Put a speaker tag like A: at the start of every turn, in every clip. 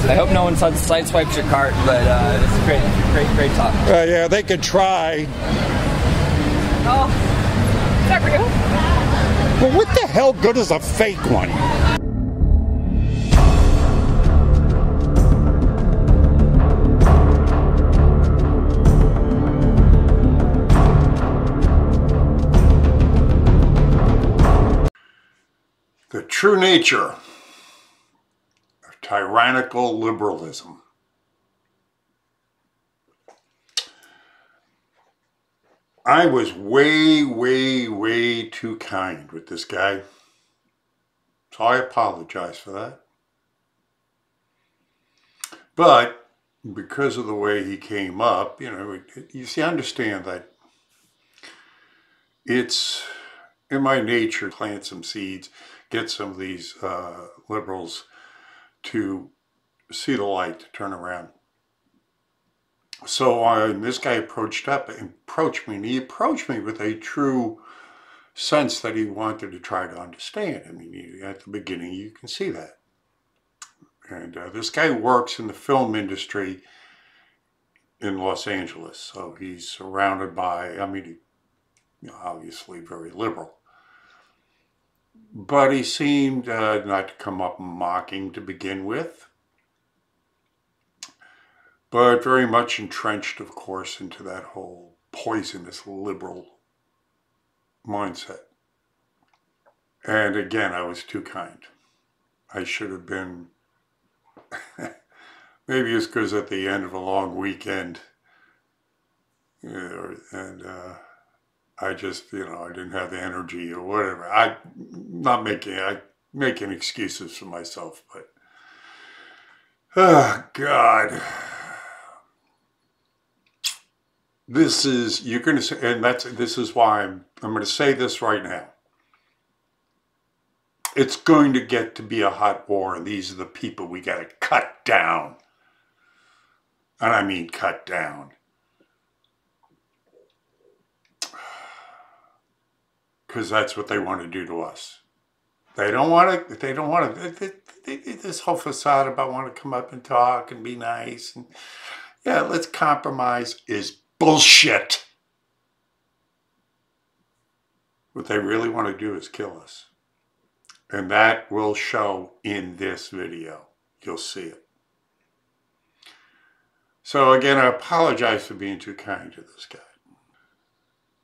A: I hope no one sideswipes your cart, but it's great talk.
B: Yeah, they could try.
A: Oh, is that real?
B: Well, what the hell good is a fake one? The true nature of tyrannical liberalism. I was way too kind with this guy, so I apologize for that. But because of the way he came up, you know, you see, I understand that it's in my nature to plant some seeds, get some of these liberals to see the light, to turn around. So this guy approached me, and he approached me with a true sense that he wanted to try to understand. I mean, at the beginning, you can see that. And this guy works in the film industry in Los Angeles, so he's surrounded by, I mean, obviously very liberal. But he seemed not to come up mocking to begin with, but very much entrenched, of course, into that whole poisonous liberal mindset. And again, I was too kind. I should have been, maybe it's because at the end of a long weekend, you know, and I just, you know, I didn't have the energy or whatever. I'm making excuses for myself, but, oh, God. This is, you're going to say, and this is why I'm going to say this right now. It's going to get to be a hot war, and these are the people we got to cut down. And I mean cut down. Because that's what they want to do to us. They don't want to, this whole facade about wanting to come up and talk and be nice. And yeah, let's compromise is bullshit. What they really want to do is kill us. And that will show in this video. You'll see it. So again, I apologize for being too kind to this guy.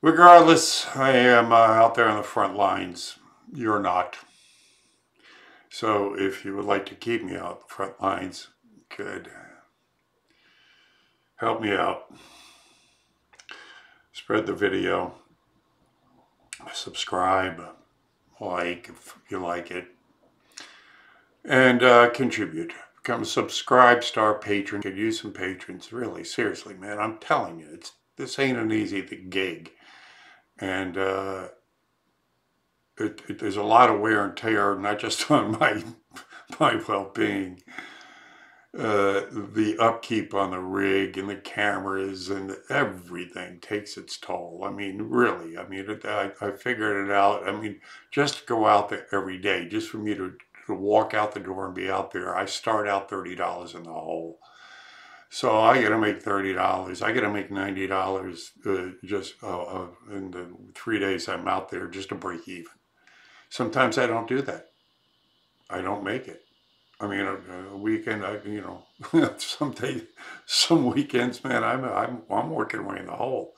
B: Regardless, I am out there on the front lines. You're not. So if you would like to keep me out the front lines, you could help me out. Spread the video. Subscribe. Like if you like it. And contribute. Become a Subscribe Star patron. Could use some patrons. Really, seriously, man. I'm telling you, this ain't an easy gig. And there's a lot of wear and tear, not just on my well-being. The upkeep on the rig and the cameras and everything takes its toll. I mean, really, I mean, I figured it out. I mean, just to go out there every day, just for me to walk out the door and be out there, I start out $30 in the hole. So I got to make $30. I got to make $90 just in the 3 days I'm out there just to break even. Sometimes I don't do that. I don't make it. I mean, a weekend, you know, some weekends, man, I'm working away in the hole.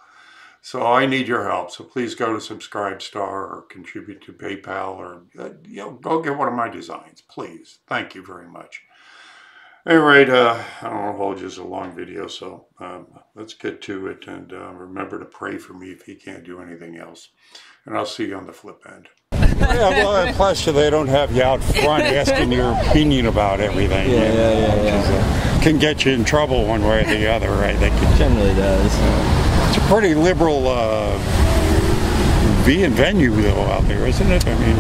B: So I need your help. So please go to Subscribe Star or contribute to PayPal or, you know, go get one of my designs, please. Thank you very much. At any rate, I don't want to hold you as a long video, so let's get to it. And remember to pray for me if you can't do anything else. And I'll see you on the flip end. Yeah, well, plus they don't have you out front asking your opinion about everything.
A: Yeah.
B: Can get you in trouble one way or the other, right? They can,
A: Generally does.
B: It's a pretty liberal venue, though, out there, isn't it? I mean...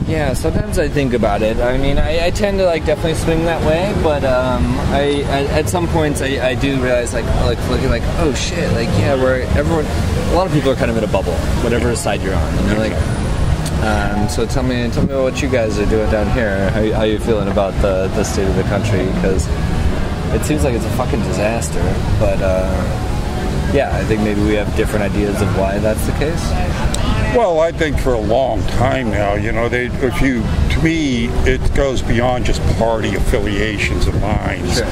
A: Yeah, sometimes I think about it. I mean, I tend to like definitely swing that way, but at some points I do realize like looking like, oh shit, like yeah, a lot of people are kind of in a bubble, whatever side you're on, you know, like. So tell me what you guys are doing down here. How you feeling about the state of the country? Because it seems like it's a fucking disaster. But yeah, I think maybe we have different ideas of why that's the case.
B: Well, I think for a long time now, you know, to me, it goes beyond just party affiliations and lines.
A: Sure.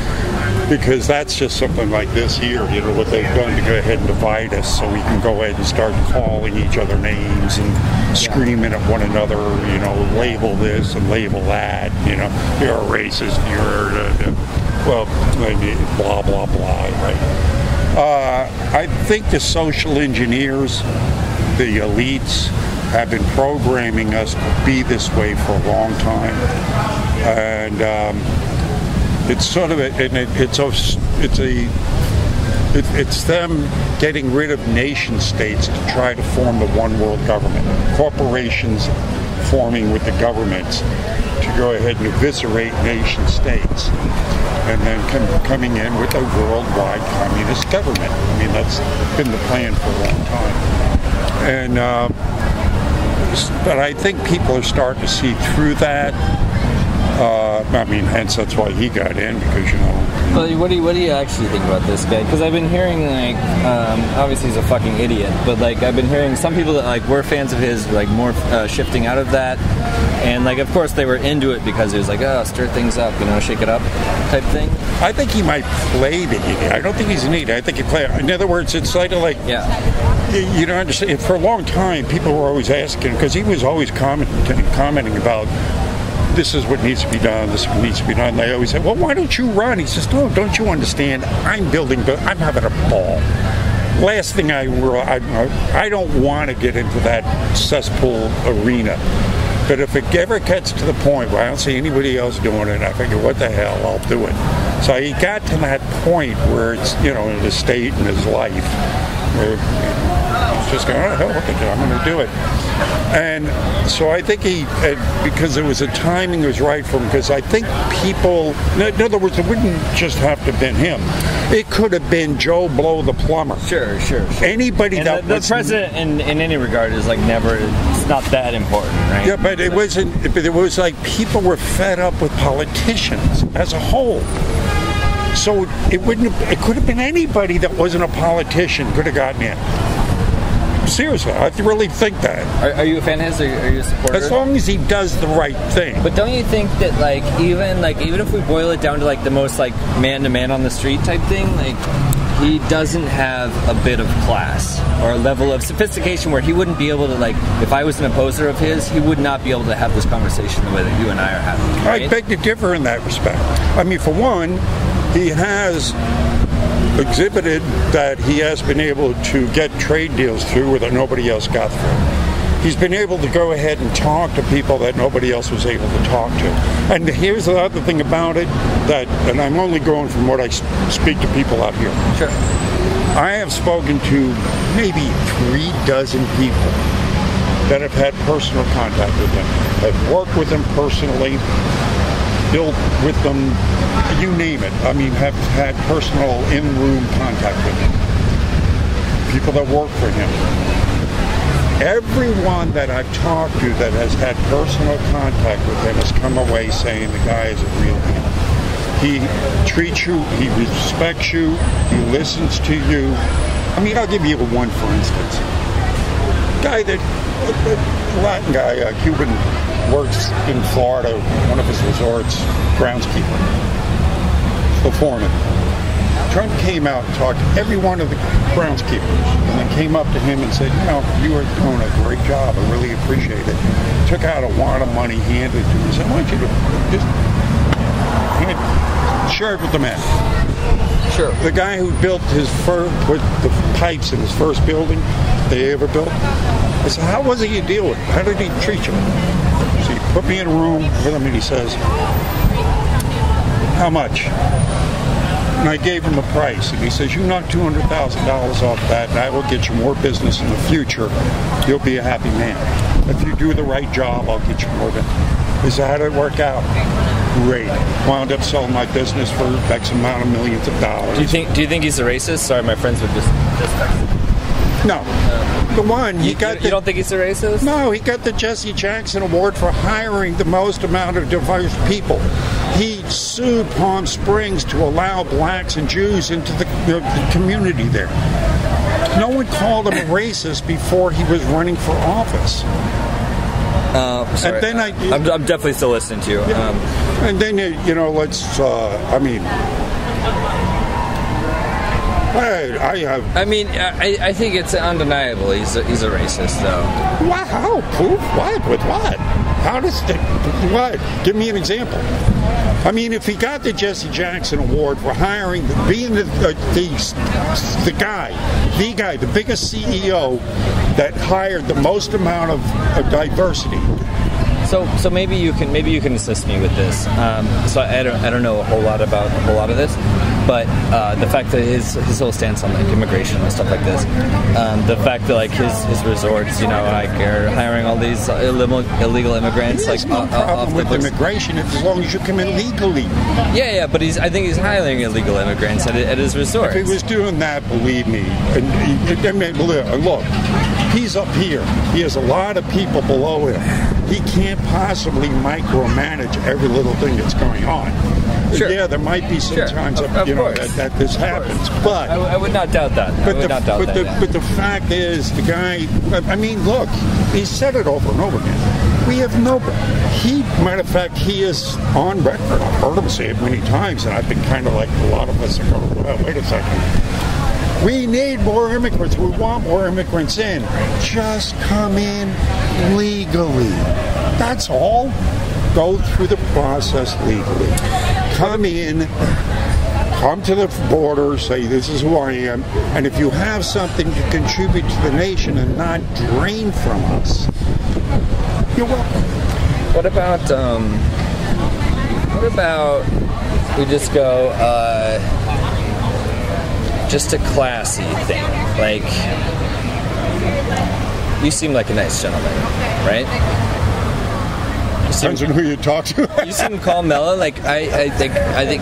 B: Because that's just something like this here, you know, what they've done to go ahead and divide us so we can go ahead and start calling each other names and screaming at one another, you know, label this and label that, you know, you're a racist, well, blah, blah, blah, right? I think the social engineers, the elites, have been programming us to be this way for a long time. And it's sort of it's them getting rid of nation states to try to form the one world government. Corporations forming with the governments to go ahead and eviscerate nation states, and then coming in with a worldwide communist government. I mean, that's been the plan for a long time. And but I think people are starting to see through that. I mean, hence that's why he got in, because, you know.
A: Well, what do you actually think about this guy? Because I've been hearing, like, obviously he's a fucking idiot, but, like, I've been hearing some people that, like, were fans of his, like, more shifting out of that, and, like, of course they were into it because it was like, oh, stir things up, you know, shake it up type thing.
B: I think he might play the idiot. I don't think he's an idiot. I think he play. In other words, it's like, you don't understand. For a long time, people were always asking, because he was always commenting about, this is what needs to be done, this is what needs to be done. And they always say, well, why don't you run? He says, no, don't you understand? I'm having a ball. Last thing I don't want to get into that cesspool arena. But if it ever gets to the point where I don't see anybody else doing it, I figure, what the hell, I'll do it. So he got to that point where it's, you know, in his state in his life, where he's just going, oh, hell, look at you, I'm going to do it. And so I think because it was the timing was right for him, because I think people, in other words, it wouldn't just have to have been him. It could have been Joe Blow the plumber.
A: Sure.
B: Anybody
A: and
B: that
A: the president in any regard is like never, it's not that important, right?
B: Yeah, but it wasn't, but it was like people were fed up with politicians as a whole. So it could have been anybody that wasn't a politician could have gotten in. Seriously, I really think that.
A: Are you a fan of his? Are you a supporter?
B: As long as he does the right thing.
A: But don't you think that even if we boil it down to like the most like man to man on the street type thing, like he doesn't have a bit of class or a level of sophistication where he wouldn't be able to, like, if I was an opposer of his, he would not be able to have this conversation the way that you and I are having. Right?
B: I beg to differ in that respect. I mean, for one, he has exhibited that he has been able to get trade deals through that nobody else got through. He's been able to go ahead and talk to people that nobody else was able to talk to. And here's the other thing about it, and I'm only going from what I speak to people out here.
A: Sure.
B: I have spoken to maybe 36 people that have had personal contact with him, have worked with him personally, built with them, you name it. I mean, have had personal in-room contact with him. People that work for him. Everyone that I've talked to that has had personal contact with him has come away saying the guy is a real deal. He treats you, he respects you, he listens to you. I mean, I'll give you one for instance. Latin guy, Cuban, works in Florida, one of his resorts, groundskeeper, the foreman. Trump came out and talked to every one of the groundskeepers and then came up to him and said, you know, you are doing a great job. I really appreciate it. Took out a wad of money, handed it to him. He said, I want you to just share it with the men.
A: Sure.
B: The guy who built with the pipes in his first building they ever built, I said, how was he you deal with? How did he treat you? So he put me in a room with him and he says, how much? And I gave him a price, and he says, you knock $200,000 off that, and I will get you more business in the future. You'll be a happy man. If you do the right job, I'll get you more business. He said, how did it work out? Great. Wound up selling my business for X amount of millions of dollars.
A: Do you think he's a racist? Sorry, my friends would just text him.
B: No. The one,
A: You don't think he's a racist?
B: No, he got the Jesse Jackson Award for hiring the most amount of diverse people. He sued Palm Springs to allow blacks and Jews into the community there. No one called him a racist before he was running for office.
A: Sorry.
B: And then
A: I'm definitely still listening to you.
B: Yeah. And then,
A: I think it's undeniable. He's a racist, though.
B: Wow, how? Proof? What? With what? How does what? Give me an example. I mean, if he got the Jesse Jackson Award for hiring, being the guy, the biggest CEO that hired the most amount of diversity.
A: So maybe you can assist me with this. So I don't know a whole lot of this, but the fact that his whole stance on like immigration and stuff like this, the fact that like his resorts, like are hiring all these illegal immigrants,
B: like no problem with immigration as long as you come in legally.
A: Yeah, but I think he's hiring illegal immigrants at his resort.
B: If he was doing that, believe me, look, he's up here. He has a lot of people below him. He can't possibly micromanage every little thing that's going on. Sure. Yeah, there might be some times that this happens, but
A: I would not doubt that.
B: But the fact is, the guy. I mean, look, he said it over and over again. We have nobody. Matter of fact, he is on record. I've heard him say it many times, and I've been kind of like a lot of us are going, well, wait a second. We need more immigrants. We want more immigrants in. Just come in legally. That's all. Go through the process legally. Come in, come to the border, say this is who I am, and if you have something to contribute to the nation and not drain from us, you're welcome.
A: What about we just go just a classy thing? Like, you seem like a nice gentleman, right?
B: Depends on who you talk to.
A: You seem calm, mellow. Like I think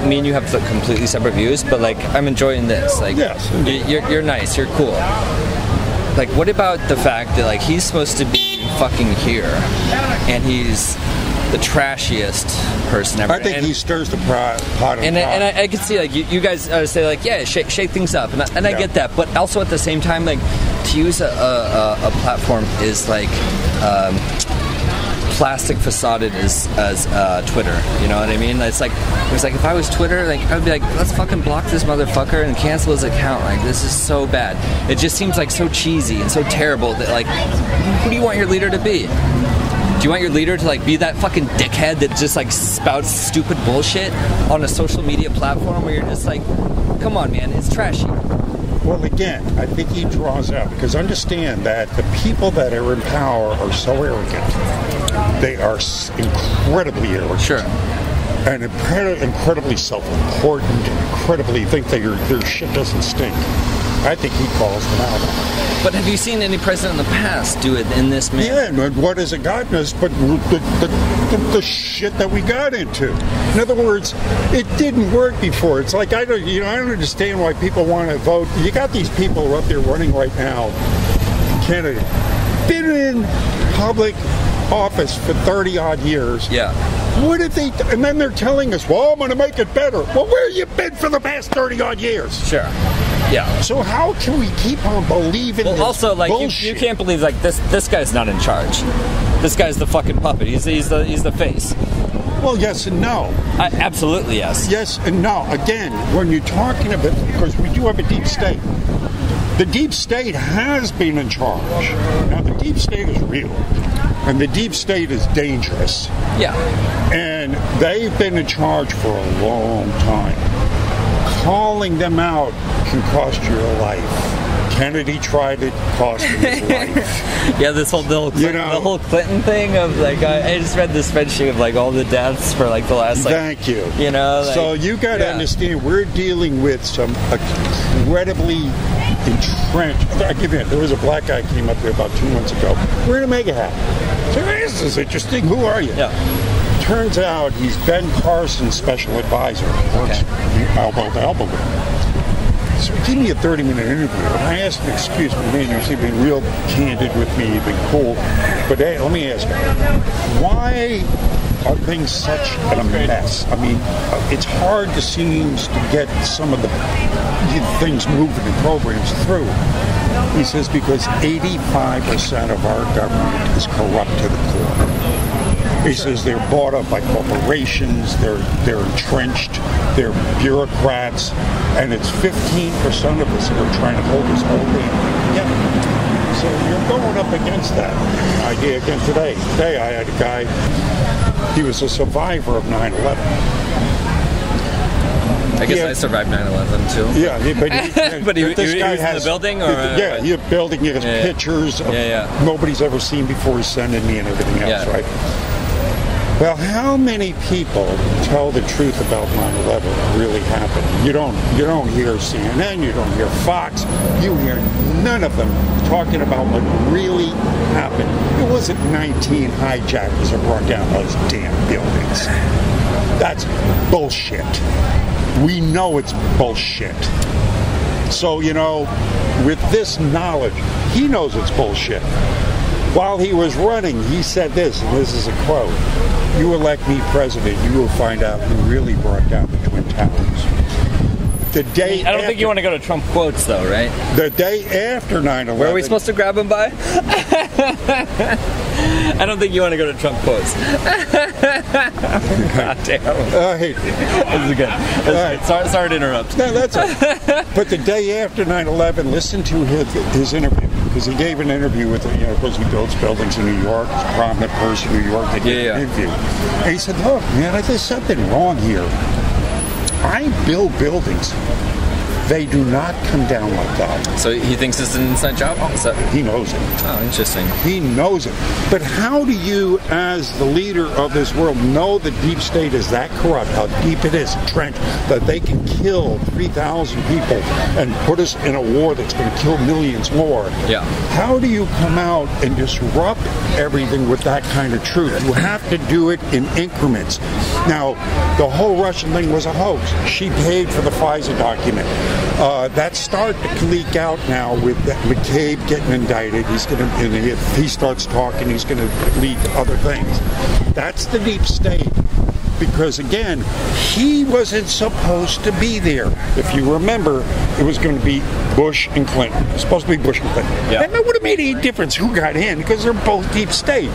A: me and you have completely separate views, but like I'm enjoying this. Like,
B: yes,
A: you're nice, you're cool. Like, what about the fact that like he's supposed to be fucking here, and he's the trashiest person ever.
B: I think he stirs the pot.
A: And I can see like you guys say like, yeah, shake things up, and I get that, but also at the same time, like to use a platform is like. Plastic facaded as Twitter, you know what I mean? It was like if I was Twitter, like I would be like, let's fucking block this motherfucker and cancel his account. Like, this is so bad. It just seems like so cheesy and so terrible that like, who do you want your leader to be? Do you want your leader to like be that fucking dickhead that just like spouts stupid bullshit on a social media platform where you're just like, come on, man, it's trashy.
B: Well, again, I think he draws out, because understand that the people that are in power are so arrogant. They are incredibly arrogant.
A: Sure.
B: And incredibly self-important, incredibly think that their shit doesn't stink. I think he calls them out.
A: But have you seen any president in the past do it in this manner?
B: Yeah, and what has it gotten us but the shit that we got into? In other words, it didn't work before. It's like, I don't understand why people want to vote. You got these people up there running right now in Canada, been in public office for 30-odd years.
A: Yeah.
B: What if they... And then they're telling us, well, I'm going to make it better. Well, where you been for the past 30-odd years?
A: Sure. Yeah.
B: So how can we keep on believing this
A: also, like, you can't believe, like, this guy's not in charge. This guy's the fucking puppet. He's the face.
B: Well, yes and no.
A: Absolutely yes.
B: Yes and no. Again, when you're talking about... Because we do have a deep state. The deep state has been in charge. Now, the deep state is real. And the deep state is dangerous.
A: Yeah.
B: And they've been in charge for a long time. Calling them out can cost you your life. Kennedy tried it, cost him his life.
A: Yeah, the whole Clinton thing of like, I just read this spreadsheet of like all the deaths for like the last like,
B: thank you.
A: You know, like,
B: so you got to understand, we're dealing with some incredibly entrenched. I give you, there was a black guy came up here about 2 months ago wearing a mega hat. So this is interesting. Who are you?
A: Yeah.
B: Turns out he's Ben Carson's special advisor. Works elbow to elbow with him.
C: So he gave me a 30-minute interview, and I asked him, excuse me, man, he's been real candid with me, he's been cool, but hey, let me ask you, why are things such a mess? I mean, it's hard to seems to get some of the things moving and programs through. He says because 85% of our government is corrupt to the core. He says they're bought up by corporations, they're entrenched, they're bureaucrats, and it's 15% of us who are trying to hold this whole thing together. So you're going up against that idea again today. Today I had a guy, he was a survivor of 9/11.
A: I guess I survived 9/11 too.
C: Yeah,
A: but he was in the building, or
C: he had building. He has pictures of nobody's ever seen before. He's sending me and everything else, right? Well, how many people tell the truth about 9/11 really happened? You don't hear CNN, you don't hear Fox, you hear none of them talking about what really happened. It wasn't 19 hijackers that brought down those damn buildings. That's bullshit. We know it's bullshit. So, you know, with this knowledge, he knows it's bullshit. While he was running, he said this, and this is a quote, "You elect me president, you will find out who really brought down the Twin Towers." The day
A: I don't think you want to go to Trump quotes, though, right?
C: The day after 9/11...
A: Where are we supposed to grab him by? I don't think you want to go to Trump quotes. God damn.
C: I hate it.
A: This is good. Sorry to interrupt.
C: No, that's it. But the day after 9/11, listen to his interview. Because he gave an interview with, because he builds buildings in New York. He's a prominent person in New York. They did an interview. And he said, look, man, there's something wrong here. I build buildings. They do not come down like that.
A: So he thinks it's an inside job?
C: He knows it.
A: Oh, interesting.
C: He knows it. But how do you, as the leader of this world, know the deep state is that corrupt, how deep it is entrenched, that they can kill 3,000 people and put us in a war that's going to kill millions more?
A: Yeah.
C: How do you come out and disrupt everything with that kind of truth? You have to do it in increments. Now, the whole Russian thing was a hoax. She paid for the FISA document. That's starting to leak out now with McCabe getting indicted. He's going to, and if he starts talking, he's going to leak other things. That's the deep state. Because again, he wasn't supposed to be there. If you remember, it was going to be Bush and Clinton. It was supposed to be Bush and Clinton.
A: Yeah.
C: And that would have made any difference who got in, because they're both deep state.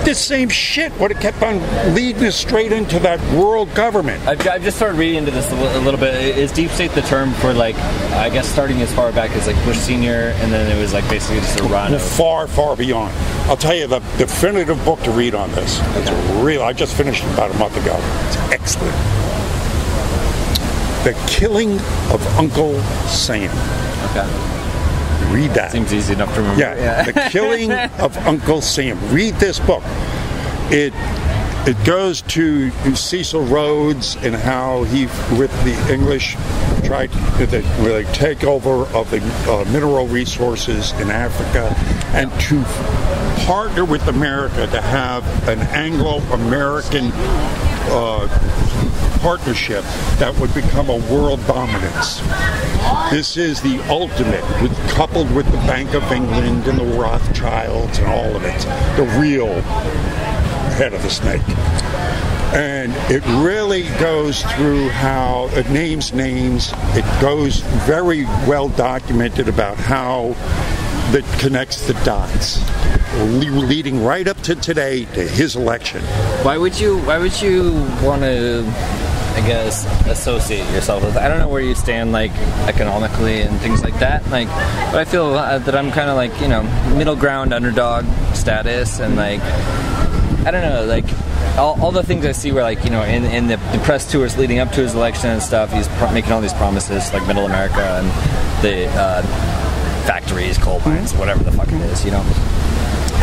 C: This same shit would have kept on leading us straight into that world government.
A: I've just started reading into this a little bit. Is deep state the term for, like, I guess starting as far back as like Bush Sr., and then it was like basically just a run?
C: Far, far beyond. I'll tell you the definitive book to read on this. It's real. I just finished it about a month ago. It's excellent. The Killing of Uncle Sam.
A: Okay.
C: Read that.
A: Seems easy enough to remember.
C: Yeah. The Killing of Uncle Sam. Read this book. It goes to Cecil Rhodes and how he, with the English, tried to take over of the mineral resources in Africa, and to partner with America to have an Anglo-American partnership that would become a world dominance. This is the ultimate, coupled with the Bank of England and the Rothschilds and all of it, the real head of the snake. And it really goes through how it names names. It goes very well documented about how that connects the dots, leading right up to today, to his election.
A: Why would you want to, I guess, associate yourself with? I don't know where you stand, like, economically and things like that. Like, but I feel that I'm kind of like, middle ground, underdog status, and like, I don't know, like, all the things I see where, like, in the press tours leading up to his election and stuff, he's making all these promises, like Middle America and the factories, coal mines, whatever the fuck it is,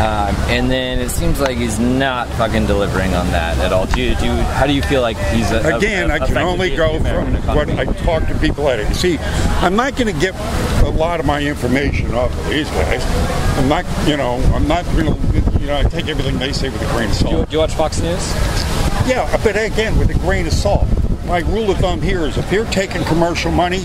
A: and then it seems like he's not fucking delivering on that at all. How do you feel like he's
C: again? I can only go from what I talk to people at it. See, I'm not going to get a lot of my information off of these guys. I'm not going to, I take everything they say with a grain of salt.
A: Do you watch Fox News?
C: Yeah, but again, with a grain of salt. my rule of thumb here is if you're taking commercial money,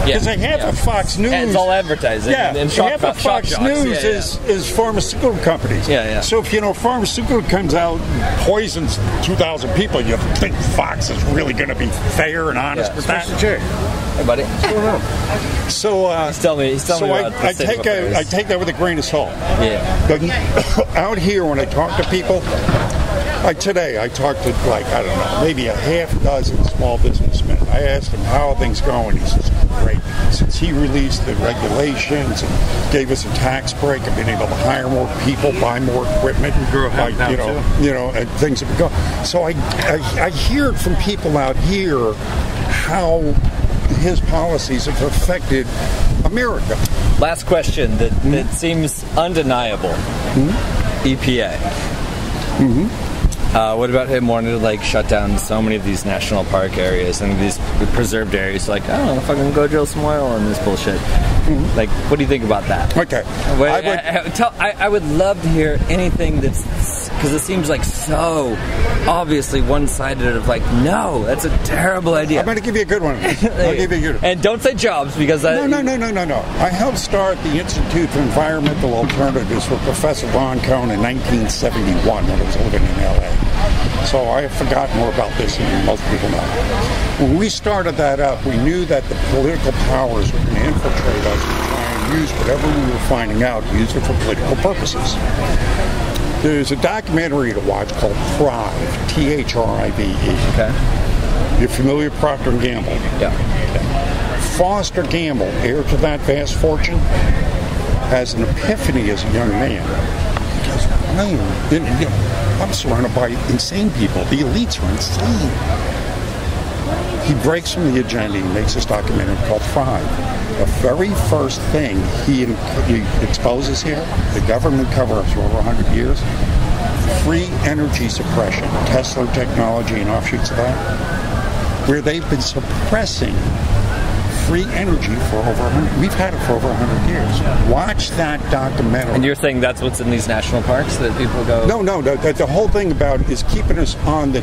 C: because they have a Fox News.
A: And it's all advertising.
C: Yeah,
A: and
C: half of Fox News is pharmaceutical companies.
A: Yeah.
C: So if, pharmaceutical comes out, poisons 2,000 people, you think Fox is really going to be fair and honest with that?
A: Hey, buddy. What's going on?
C: So,
A: he's telling me about
C: I take that with a grain of salt.
A: Yeah.
C: But out here, when I talk to people, like today, I talked to, like, I don't know, maybe a half dozen small businessmen. I asked him, how are things going? He says, great. Since he released the regulations and gave us a tax break, I've been able to hire more people, buy more equipment, and things have been going. So I hear it from people out here how his policies have affected America.
A: Last question that seems undeniable. EPA. What about him wanting to shut down so many of these national park areas and these preserved areas? Like, I don't know if I can go drill some oil on this bullshit. Like, what do you think about that?
C: Okay.
A: I would love to hear anything that's, because it seems like so obviously one-sided of no, that's a terrible idea.
C: I'm going to give you a good one. I'll give you a good one.
A: And don't say Jobs, because
C: No. I helped start the Institute for Environmental Alternatives with Professor Von Cohn in 1971 when I was living in L.A. So I have forgotten more about this than most people know. When we started that up, we knew that the political powers were going to infiltrate us and try and use whatever we were finding out, use it for political purposes. There's a documentary to watch called Thrive, Thrive.
A: Okay.
C: You're familiar with Procter & Gamble?
A: Yeah.
C: Okay. Foster Gamble, heir to that vast fortune, has an epiphany as a young man. He goes, I'm surrounded by insane people. The elites are insane. He breaks from the agenda. He makes this documentary called Thrive. The very first thing he exposes here, the government cover-ups for over 100 years, free energy suppression, Tesla technology and offshoots of that, where they've been suppressing free energy for over 100. We've had it for over 100 years. Watch that documentary.
A: And you're saying that's what's in these national parks that people go?
C: No. The whole thing about it is keeping us on the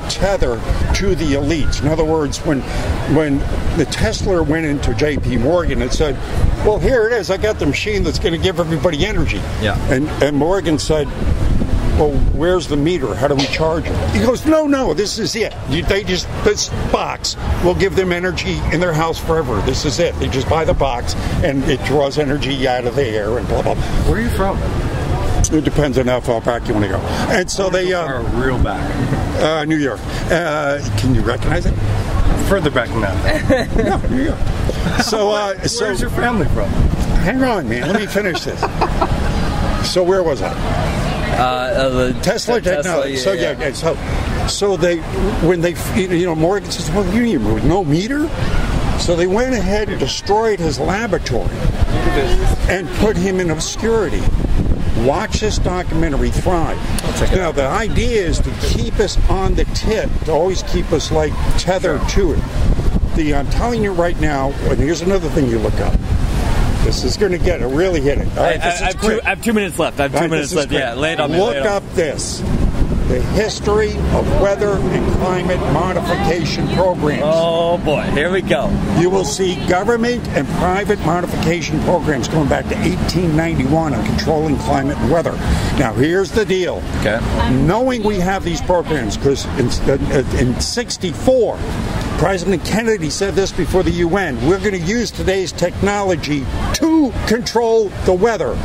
C: tether to the elites. In other words, when the Tesla went into J.P. Morgan and said, "Well, here it is. I got the machine that's going to give everybody energy."
A: Yeah.
C: And Morgan said, "Well, where's the meter? How do we charge it?" He goes, no, this is it. This box will give them energy in their house forever. This is it. They just buy the box, and it draws energy out of the air and blah, blah, blah.
A: Where are you from?
C: It depends on how far back you want to go. And so they...
A: real back.
C: New York. Can you recognize it?
A: Further back than that.
C: No, New York. So,
A: where's your family from?
C: Hang on, man. Let me finish this. So where was I?
A: The
C: Tesla technology. So they, when they, Morgan says, "Well, you with no meter." So they went ahead and destroyed his laboratory and put him in obscurity. Watch this documentary, Thrive. Now, the idea is to keep us on the tip, to always keep us tethered to it. I'm telling you right now, and here's another thing you look up. This is going to really hit it. All right,
A: I have 2 minutes left. Yeah, lay it on me.
C: Look up this. The history of weather and climate modification programs.
A: Oh boy, here we go.
C: You will see government and private modification programs going back to 1891 on controlling climate and weather. Now, here's the deal.
A: Okay.
C: Knowing we have these programs, because in 64, President Kennedy said this before the UN, we're going to use today's technology to control the weather.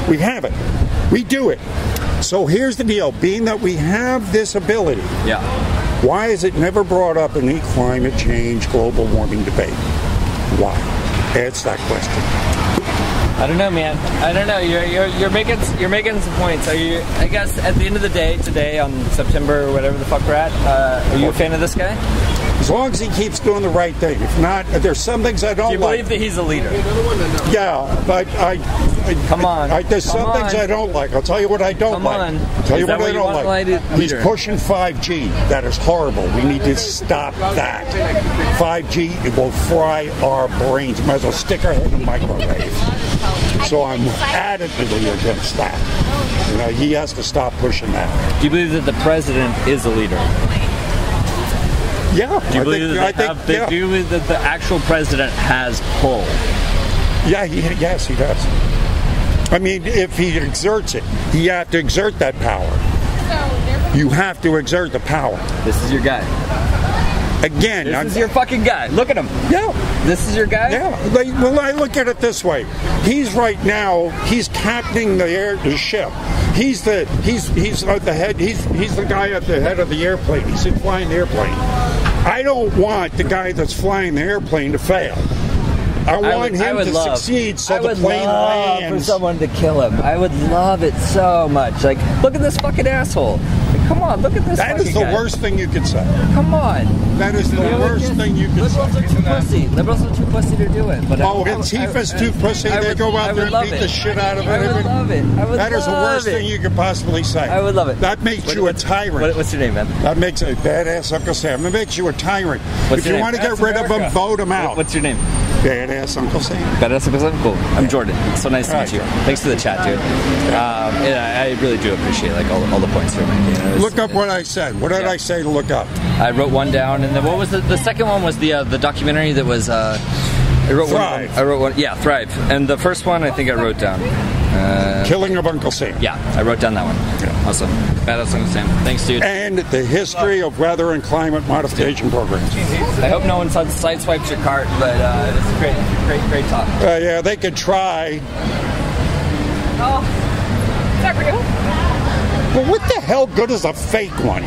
C: We have it. We do it. So here's the deal. Being that we have this ability, why is it never brought up in the climate change, global warming debate? Why? Answer that question.
A: I don't know, man. I don't know. You're making some points. Are you? I guess at the end of the day, today on September, whatever the fuck we're at, are you a fan of this guy?
C: As long as he keeps doing the right thing. If not, there's some things I don't like.
A: Do you believe that he's a leader?
C: Yeah, but
A: come on.
C: There's some things I don't like. I'll tell you what I don't like. I'll tell you what I don't like. He's pushing 5G. That is horrible. We need to stop that. 5G, it will fry our brains. Might as well stick our head in the microwave. So I'm adamantly against that. He has to stop pushing that.
A: Do you believe that the president is a leader?
C: Yeah.
A: Do you believe that do you believe that the actual president has pull?
C: Yeah, yes, he does. I mean, if he exerts it, you have to exert that power. You have to exert the power.
A: This is your guy.
C: Again,
A: this is your fucking guy. Look at him.
C: Yeah.
A: This is your guy?
C: Yeah. Well, I look at it this way. He's captaining the ship. He's the head. He's the guy at the head of the airplane. He's flying the airplane. I don't want the guy that's flying the airplane to fail. I want him to succeed so the plane lands.
A: For someone to kill him. I would love it so much. Like, look at this fucking asshole. Like, come on, look at this.
C: That is the worst thing you could say.
A: Come on.
C: That is the worst thing you could say.
A: Liberals are too pussy. Liberals are too pussy to do it. But
C: Antifa's too pussy. They go out there and beat the shit out of it.
A: I would love it.
C: That is the worst thing you could possibly say.
A: I would love it.
C: That makes you a tyrant.
A: What's your name, man?
C: That makes a badass Uncle Sam. That makes you a tyrant. If you want to get rid of him, vote him out.
A: What's your name?
C: Badass Uncle Sam.
A: Badass Uncle Sam? Cool. I'm Jordan. It's so nice to meet you. Thanks for the chat, dude. I really do appreciate like all the points you're making.
C: Look up what I said. What did I say to look up?
A: I wrote one down, and then what was the second one was the documentary that was I wrote
C: Thrive.
A: I wrote one. Yeah, Thrive. And the first one I think I wrote down.
C: Killing of Uncle Sam.
A: Yeah, I wrote down that one. Yeah. Awesome. Badass Uncle Sam. Thanks, dude.
C: And the history of weather and climate modification programs.
A: I hope no one sideswipes your cart, but it's great talk.
C: Yeah, they could try.
A: Oh, is that real?
C: Well, what the hell good is a fake one?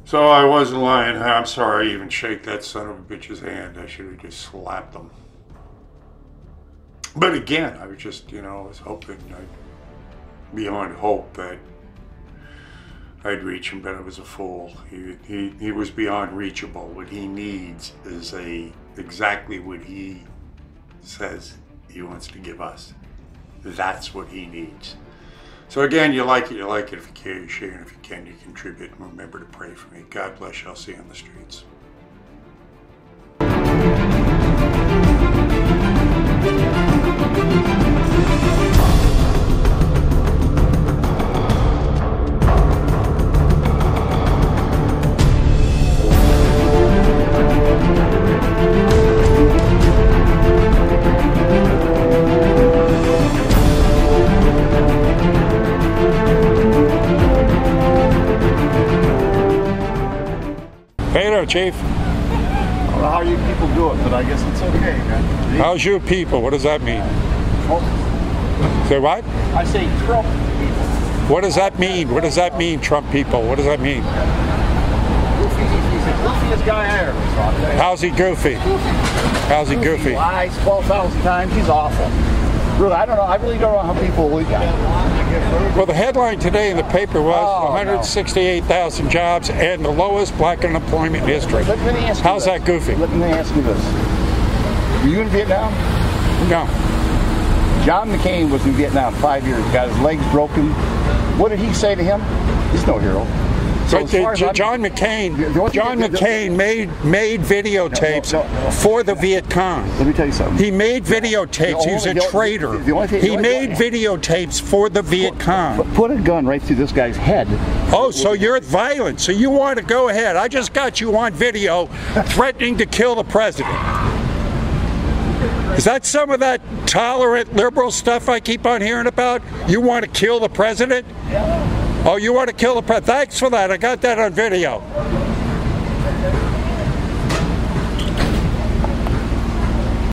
B: So I wasn't lying. I'm sorry I even shake that son of a bitch's hand. I should have just slapped him. But again, I was just, I was hoping beyond hope that I'd reach him, but I was a fool. He was beyond reachable. What he needs is exactly what he says he wants to give us. That's what he needs. So again, you like it. If you care, you share, and if you can, you contribute. And remember to pray for me. God bless you. I'll see you on the streets.
C: Chief?
D: I don't know how you people do it, but I guess it's okay, man.
C: How's you people? What does that mean?
D: Trump.
C: Say what?
D: I say Trump people.
C: What does that mean? What does that mean, Trump people? What does that mean?
D: Goofy. He's the goofiest guy I ever saw.
C: How's he goofy? How's he goofy?
D: He lies 12,000 times. He's awful. Really, I don't know. I really don't know how people believe that.
C: Well, the headline today in the paper was 168,000 jobs and the lowest black unemployment in history.
D: Let me ask you
C: How's that goofy?
D: Let me ask you this. Were you in Vietnam?
C: No.
D: John McCain was in Vietnam 5 years, got his legs broken. What did he say to him? He's no hero.
C: So John McCain made videotapes for the Viet Cong.
D: Let me tell you something.
C: He made videotapes. He was a traitor. He made videotapes for the Viet Cong.
D: Put a gun right through this guy's head.
C: Oh, so you're violent. So you want to go ahead. I just got you on video threatening to kill the president. Is that some of that tolerant liberal stuff I keep on hearing about? You want to kill the president? Oh, you want to kill the president? Thanks for that. I got that on video.